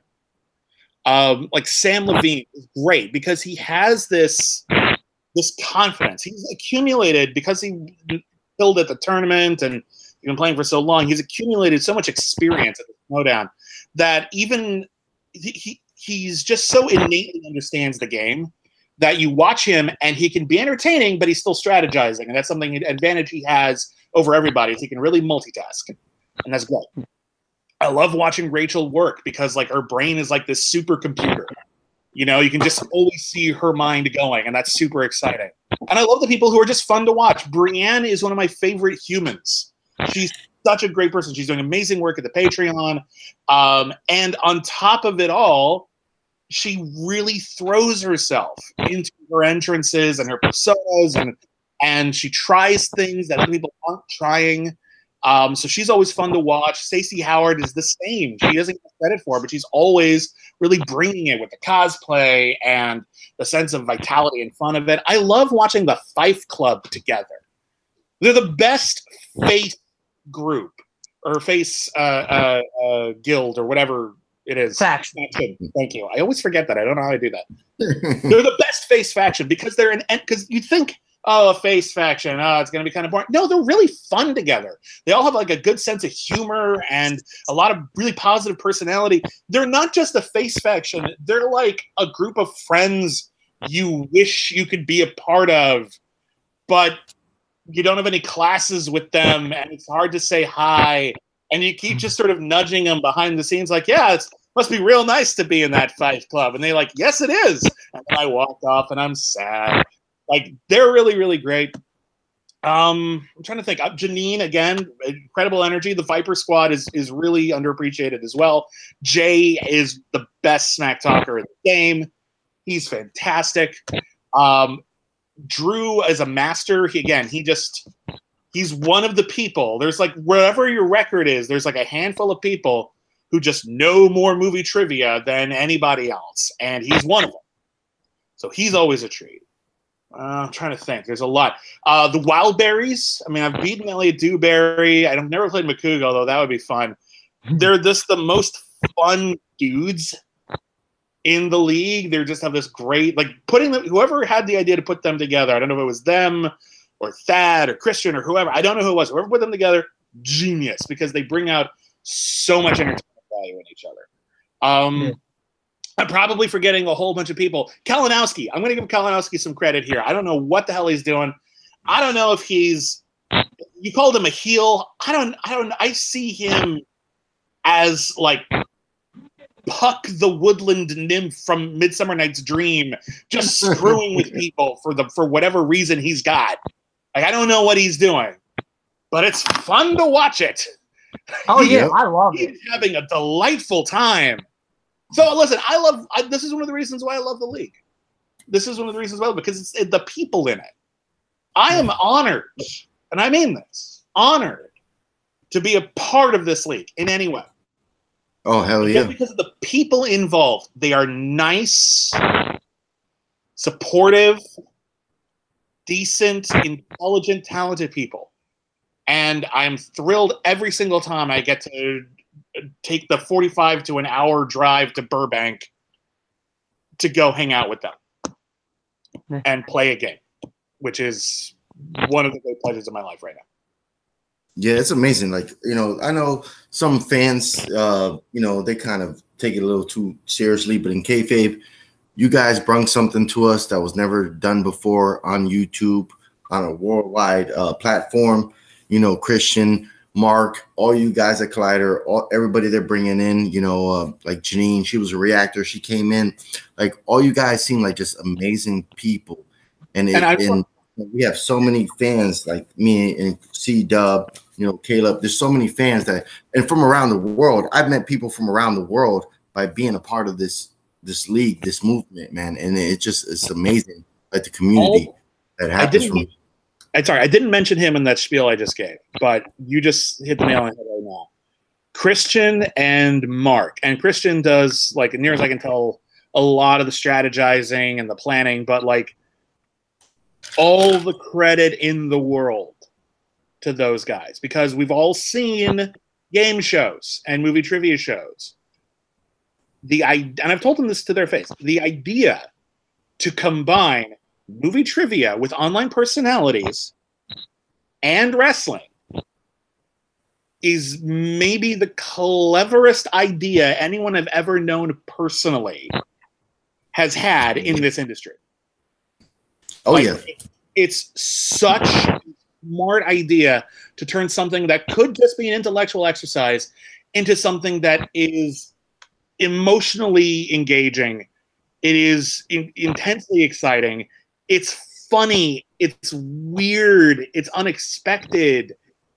Like Sam Levine is great because he has this confidence. He's accumulated because he killed at the tournament and he's been playing for so long. He's accumulated so much experience at the Schmoedown that even he's just so innately understands the game that you watch him and he can be entertaining, but he's still strategizing. And that's something advantage he has over everybody is he can really multitask. And that's great. I love watching Rachel work because like her brain is like this supercomputer. You know, you can just always see her mind going, and that's super exciting. And I love the people who are just fun to watch. Brienne is one of my favorite humans. She's such a great person. She's doing amazing work at the Patreon. And on top of it all, she really throws herself into her entrances and her personas, and she tries things that other people aren't trying. So she's always fun to watch. Stacey Howard is the same. She doesn't get credit for it, but she's always really bringing it with the cosplay and the sense of vitality and fun of it. I love watching the Fife Club together. They're the best face group or face guild or whatever it is. Faction. Thank you. I always forget that. I don't know how I do that. They're the best face faction because they're because you think, oh, a face faction, oh, it's going to be kind of boring. No, they're really fun together. They all have like a good sense of humor and a lot of really positive personality. They're not just a face faction. They're like a group of friends you wish you could be a part of, but you don't have any classes with them, and it's hard to say hi. And you keep just sort of nudging them behind the scenes like, yeah, it must be real nice to be in that Fife Club. And they're like, yes, it is. And then I walked off, and I'm sad. Like, they're really, really great. I'm trying to think. Janine, again, incredible energy. The Viper Squad is really underappreciated as well. Jay is the best smack talker in the game. He's fantastic. Drew as a master, he's one of the people. There's like, wherever your record is, there's like a handful of people who just know more movie trivia than anybody else. And he's one of them. So he's always a treat. I'm trying to think. There's a lot. The Wildberries. I mean, I've beaten Elliot Dewberry. I've never played McCougal, though. That would be fun. They're just the most fun dudes in the league. They just have this great, like, putting them, whoever had the idea to put them together. I don't know if it was them or Thad or Christian or whoever. I don't know who it was. Whoever put them together, genius, because they bring out so much entertainment value in each other. I'm probably forgetting a whole bunch of people. Kalinowski. I'm going to give Kalinowski some credit here. I don't know what the hell he's doing. I don't know if you called him a heel. I see him as like Puck the woodland nymph from Midsummer Night's Dream, just screwing with people for whatever reason he's got. Like, I don't know what he's doing, but it's fun to watch it. Oh yeah, I love it. He's having a delightful time. So listen, this is one of the reasons why I love the league. This is one of the reasons why, because it's the people in it. I am honored, and I mean this, honored to be a part of this league in any way. Oh, hell yeah. Just because of the people involved. They are nice, supportive, decent, intelligent, talented people. And I'm thrilled every single time I get to take the 45 to an hour drive to Burbank to go hang out with them and play a game, which is one of the great pleasures of my life right now. Yeah, it's amazing. Like, I know some fans, they kind of take it a little too seriously, but in kayfabe, you guys brought something to us that was never done before on YouTube, on a worldwide platform. Christian, Mark, all you guys at Collider, everybody they're bringing in, like Janine, she was a reactor. She came in. Like, all you guys seem like just amazing people. And we have so many fans, like me and C-Dub, Caleb. There's so many fans and from around the world. I've met people from around the world by being a part of this league, this movement, man. And it's amazing, like the community that happens from. I didn't mention him in that spiel I just gave, but you just hit the nail on the head right now. Christian and Mark. And Christian does, like, near as I can tell, a lot of the strategizing and the planning, but, like, all the credit in the world to those guys, because we've all seen game shows and movie trivia shows. And I've told them this to their face, the idea to combine movie trivia with online personalities and wrestling is maybe the cleverest idea anyone I've ever known personally has had in this industry. Oh, yeah. It's such a smart idea to turn something that could just be an intellectual exercise into something that is emotionally engaging. It is intensely exciting. It's funny. It's weird. It's unexpected.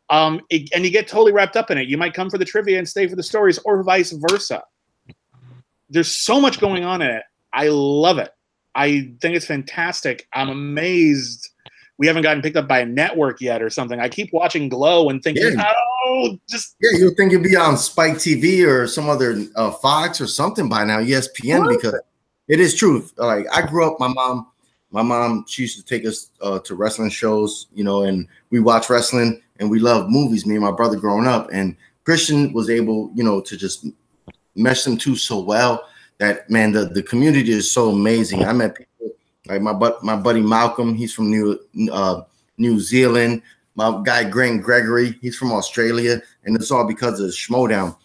And you get totally wrapped up in it. You might come for the trivia and stay for the stories, or vice versa. There's so much going on in it. I love it. I think it's fantastic. I'm amazed we haven't gotten picked up by a network yet or something. I keep watching Glow and thinking, you'll think you'd be on Spike TV or some other Fox or something by now, ESPN, because it is true. Like, I grew up, my mom, she used to take us to wrestling shows, you know, and we watch wrestling and we love movies, me and my brother growing up. And Christian was able, you know, to just mesh them two so well that, man, the community is so amazing. I met people like my buddy Malcolm. He's from New Zealand. My guy Grant Gregory, he's from Australia, and it's all because of Schmoedown.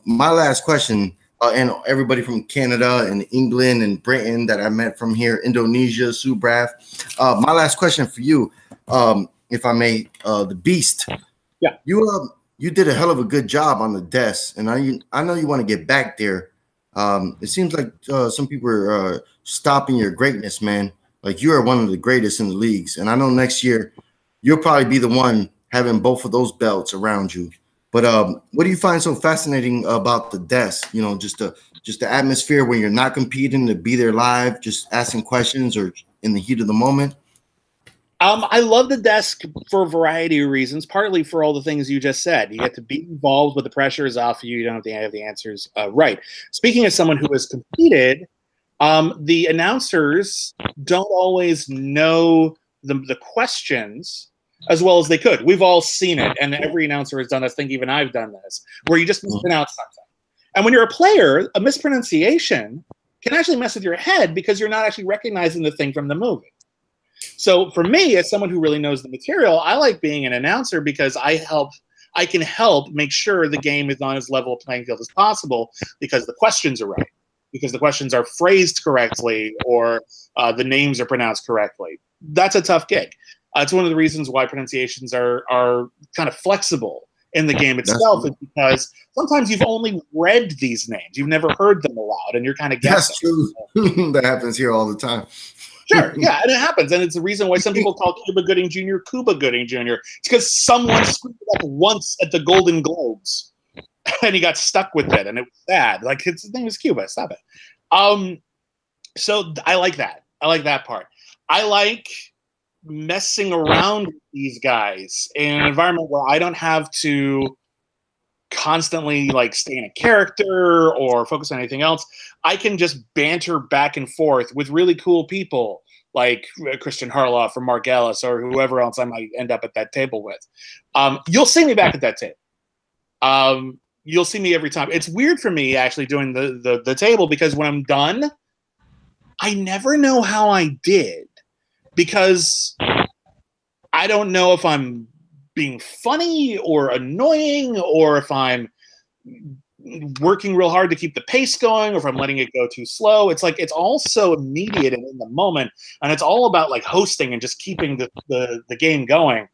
My last question, and everybody from Canada and England and Britain that I met from here, Indonesia, Subrath. My last question for you, if I may, the Beast. Yeah, you did a hell of a good job on the desk, and I know you want to get back there. It seems like some people are stopping your greatness, man. Like, you are one of the greatest in the leagues, and I know next year you'll probably be the one having both of those belts around you. But what do you find so fascinating about the desk? You know, just the atmosphere when you're not competing, to be there live, just asking questions or in the heat of the moment. I love the desk for a variety of reasons, partly for all the things you just said. You get to be involved, but the pressure is off you. You don't have the answers right. Speaking as someone who has competed, the announcers don't always know the questions as well as they could. We've all seen it, and every announcer has done this. I think even I've done this, where you just mispronounce something. And when you're a player, a mispronunciation can actually mess with your head because you're not actually recognizing the thing from the movie. So for me, as someone who really knows the material, I like being an announcer because I can help make sure the game is on as level a playing field as possible, because the questions are right, because the questions are phrased correctly, or the names are pronounced correctly. That's a tough gig. It's one of the reasons why pronunciations are kind of flexible in the game itself, is because sometimes you've only read these names. You've never heard them aloud, and you're kind of guessing. That's true. That happens here all the time. Sure, yeah, and it happens. And it's the reason why some people call Cuba Gooding Jr. Cuba Gooding Jr. It's because someone screwed it up once at the Golden Globes, and he got stuck with it, and it was sad. Like, his name was Cuba. Stop it. So I like that. I like that part. I like messing around with these guys in an environment where I don't have to constantly like stay in a character or focus on anything else. I can just banter back and forth with really cool people like Christian Harloff or Mark Ellis or whoever else I might end up at that table with. You'll see me back at that table. You'll see me every time. It's weird for me actually doing the table, because when I'm done, I never know how I did, because I don't know if I'm being funny or annoying, or if I'm working real hard to keep the pace going, or if I'm letting it go too slow. It's like, it's all so immediate and in the moment, and it's all about like hosting and just keeping the game going.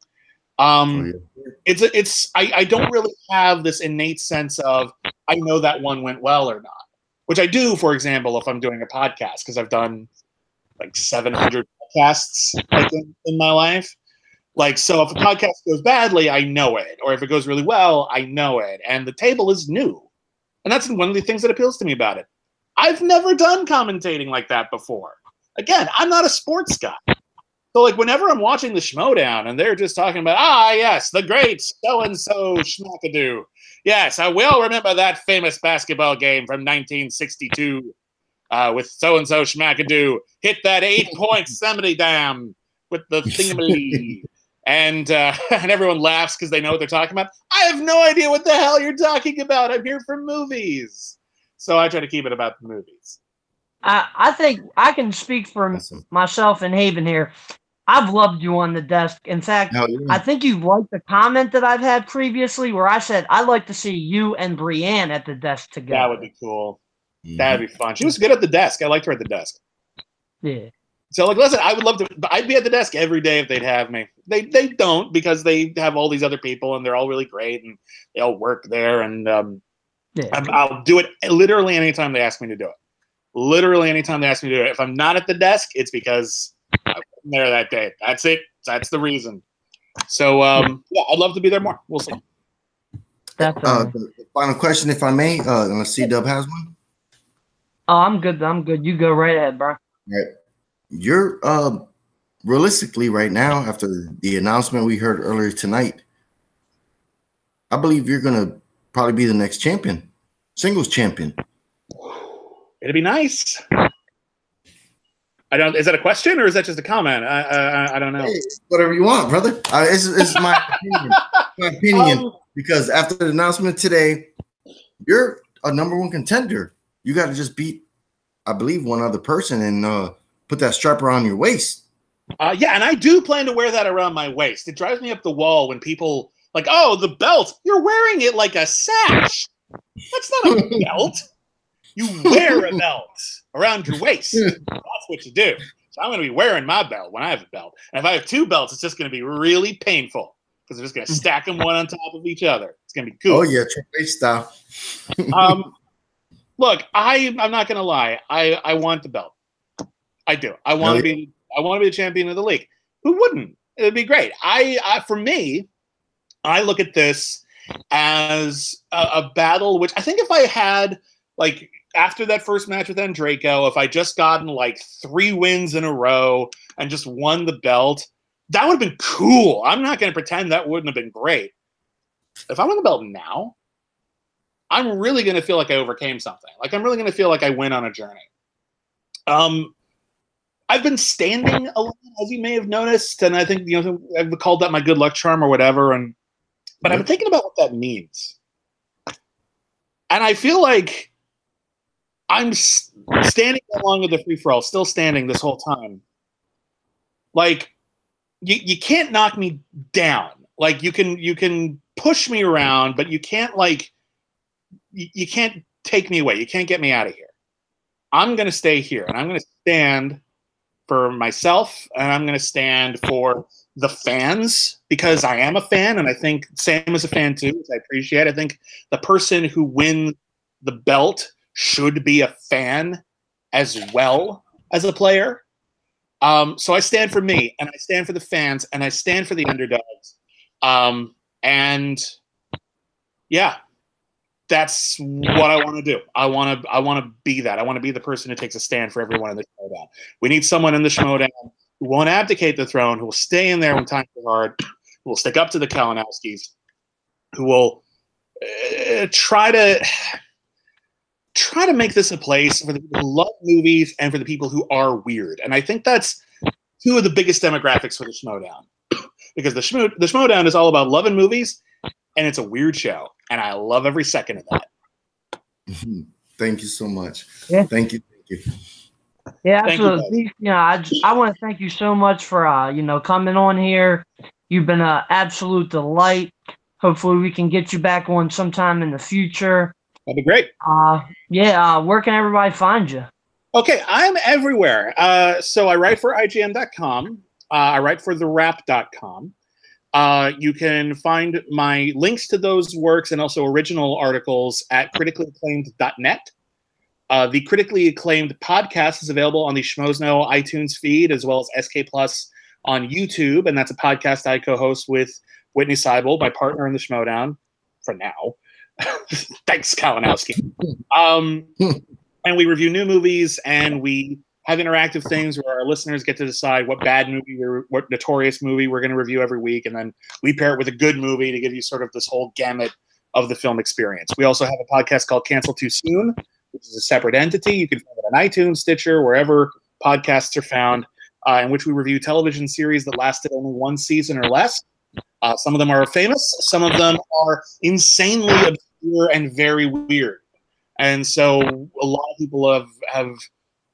I don't really have this innate sense of I know that one went well or not, which I do, for example, if I'm doing a podcast, because I've done like 700 podcasts like in my life. Like, so if a podcast goes badly, I know it. Or if it goes really well, I know it. And the table is new. And that's one of the things that appeals to me about it. I've never done commentating like that before. Again, I'm not a sports guy. So, like, whenever I'm watching the Schmoedown and they're just talking about, yes, the great so-and-so schmackadoo. Yes, I will remember that famous basketball game from 1962 with so-and-so schmackadoo. Hit that 8-point Yosemite Dam with the thingamajig. And everyone laughs because they know what they're talking about. I have no idea what the hell you're talking about. I'm here for movies. So I try to keep it about the movies. I think I can speak for myself and Haven here. I've loved you on the desk. In fact, I think you liked the comment that I've had previously where I said I'd like to see you and Brienne at the desk together. That would be cool. That'd be fun. She was good at the desk. I liked her at the desk. Yeah. So like, listen, I would love to. I'd be at the desk every day if they'd have me. They don't because they have all these other people and they're all really great and they all work there. And I'll do it literally anytime they ask me to do it. Literally anytime they ask me to do it. If I'm not at the desk, it's because I wasn't there that day. That's it. That's the reason. So yeah, I'd love to be there more. We'll see. The final question, if I may, unless C-Dub has one. Oh, I'm good. I'm good. You go right ahead, bro. Right. You're realistically right now, after the announcement we heard earlier tonight, I believe you're gonna probably be the next champion, singles champion. It'd be nice. I don't. Is that a question or is that just a comment? I don't know. Hey, whatever you want, brother. It's my opinion. My opinion, because after the announcement today, you're a #1 contender. You got to just beat, I believe, one other person and put that strap around your waist. Yeah, and I do plan to wear that around my waist. It drives me up the wall when people like, oh, the belt. You're wearing it like a sash. That's not a belt. You wear a belt around your waist. That's what you do. So I'm going to be wearing my belt when I have a belt. And if I have 2 belts, it's just going to be really painful because I'm just going to stack them one on top of each other. It's going to be cool. Oh, yeah, Triple H style. Look, I'm not going to lie. I want the belt. I do. I want to be the champion of the league. Who wouldn't? It'd be great. For me, I look at this as a battle, which I think if I had, like, after that first match with Andraco, if I just gotten like 3 wins in a row and just won the belt, that would have been cool. I'm not going to pretend that wouldn't have been great. If I win the belt now, I'm really going to feel like I overcame something. Like, I'm really going to feel like I went on a journey. I've been standing a lot, as you may have noticed, and I think, you know, I've called that my good luck charm or whatever. But I've been thinking about what that means. And I feel like I'm standing along with the free-for-all, still standing this whole time. Like, you can't knock me down. Like, you can push me around, but you can't, like, you can't take me away. You can't get me out of here. I'm going to stay here, and I'm going to stand for myself, and I'm going to stand for the fans, because I am a fan, and I think Sam is a fan too, which I appreciate. I think the person who wins the belt should be a fan as well as a player. So I stand for me, and I stand for the fans, and I stand for the underdogs. And yeah, that's what I want to do. I want to be that. I want to be the person who takes a stand for everyone in the Schmoedown. We need someone in the Schmoedown who won't abdicate the throne, who will stay in there when times are hard, who will stick up to the Kalinowskis, who will try to make this a place for the people who love movies and for the people who are weird. And I think that's 2 of the biggest demographics for the Schmoedown. Because the Schmoedown is all about loving movies, and it's a weird show. And I love every second of that. Thank you so much. Yeah. Thank you. Yeah, absolutely. I want to thank you so much for coming on here. You've been an absolute delight. Hopefully we can get you back on sometime in the future. That'd be great. Where can everybody find you? Okay, I'm everywhere. So I write for IGN.com. I write for TheWrap.com. You can find my links to those works and also original articles at criticallyacclaimed.net. The Critically Acclaimed podcast is available on the Schmoedown iTunes feed, as well as SK Plus on YouTube, and that's a podcast I co-host with Whitney Seibel, my partner in the Schmoedown, for now. Thanks, Kalinowski. And we review new movies, and we have interactive things where our listeners get to decide what what notorious movie we're going to review every week, and then we pair it with a good movie to give you sort of this whole gamut of the film experience. We also have a podcast called Cancel Too Soon, which is a separate entity. You can find it on iTunes, Stitcher, wherever podcasts are found, in which we review television series that lasted only 1 season or less. Some of them are famous. Some of them are insanely obscure and very weird. And so a lot of people have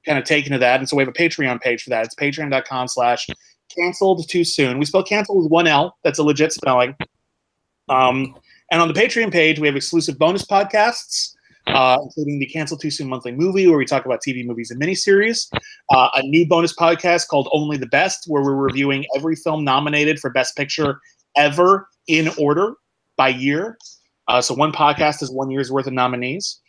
kind of taken to that. And so we have a Patreon page for that. It's patreon.com/canceled too soon. We spell cancel with 1 L. That's a legit spelling. And on the Patreon page, we have exclusive bonus podcasts. including the Cancel Too Soon monthly movie, where we talk about TV movies and miniseries. A new bonus podcast called Only the Best, where we're reviewing every film nominated for Best Picture ever in order by year. So one podcast is 1 year's worth of nominees.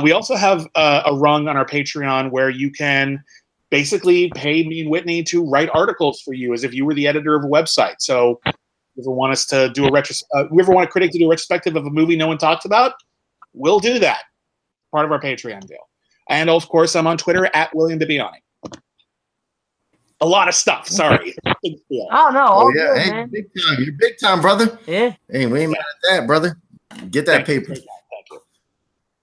We also have a rung on our Patreon where you can basically pay me and Whitney to write articles for you as if you were the editor of a website. So if you ever want us to do we ever want a critic to do a retrospective of a movie no one talks about, we'll do that. Part of our Patreon deal. And of course, I'm on Twitter at William Bibbiani. A lot of stuff. Sorry. Oh no! Oh yeah, good, hey, man. big time. You're big time, brother. Yeah. Hey, we ain't mad at that, brother. Get that paper. Thank you.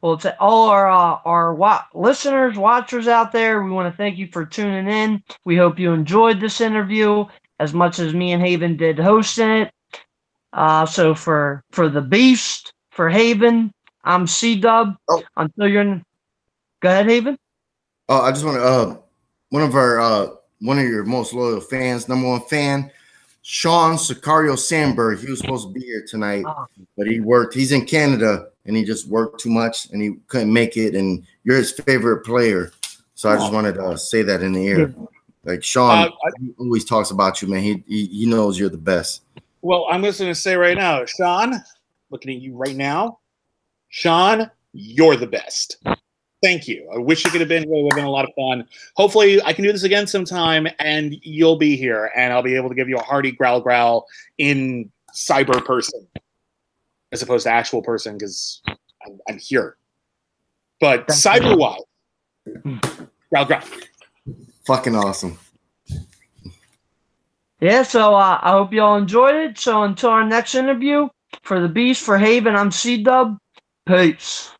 Well, to all our listeners, watchers out there, we want to thank you for tuning in. We hope you enjoyed this interview as much as me and Haven did hosting it. So for the Beast, for Haven, I'm C-Dub. Oh. Until you're... Go ahead, Haven. Oh, I just want to one of your most loyal fans, number one fan, Sean Sicario Sandberg. He was supposed to be here tonight, but he worked. He's in Canada, and he just worked too much, and he couldn't make it. And you're his favorite player, so I just wanted to say that in the air. Like Sean, he always talks about you, man. He knows you're the best. Well, I'm just going to say right now, Sean, looking at you right now, Sean, you're the best. Thank you. I wish you could have been. It would have been a lot of fun. Hopefully, I can do this again sometime, and you'll be here, and I'll be able to give you a hearty growl in cyber person, as opposed to actual person, because I'm here. But cyber-wise, growl. Fucking awesome. Yeah, so I hope you all enjoyed it. So until our next interview, for the Beast, for Haven, I'm C-Dub. Peace.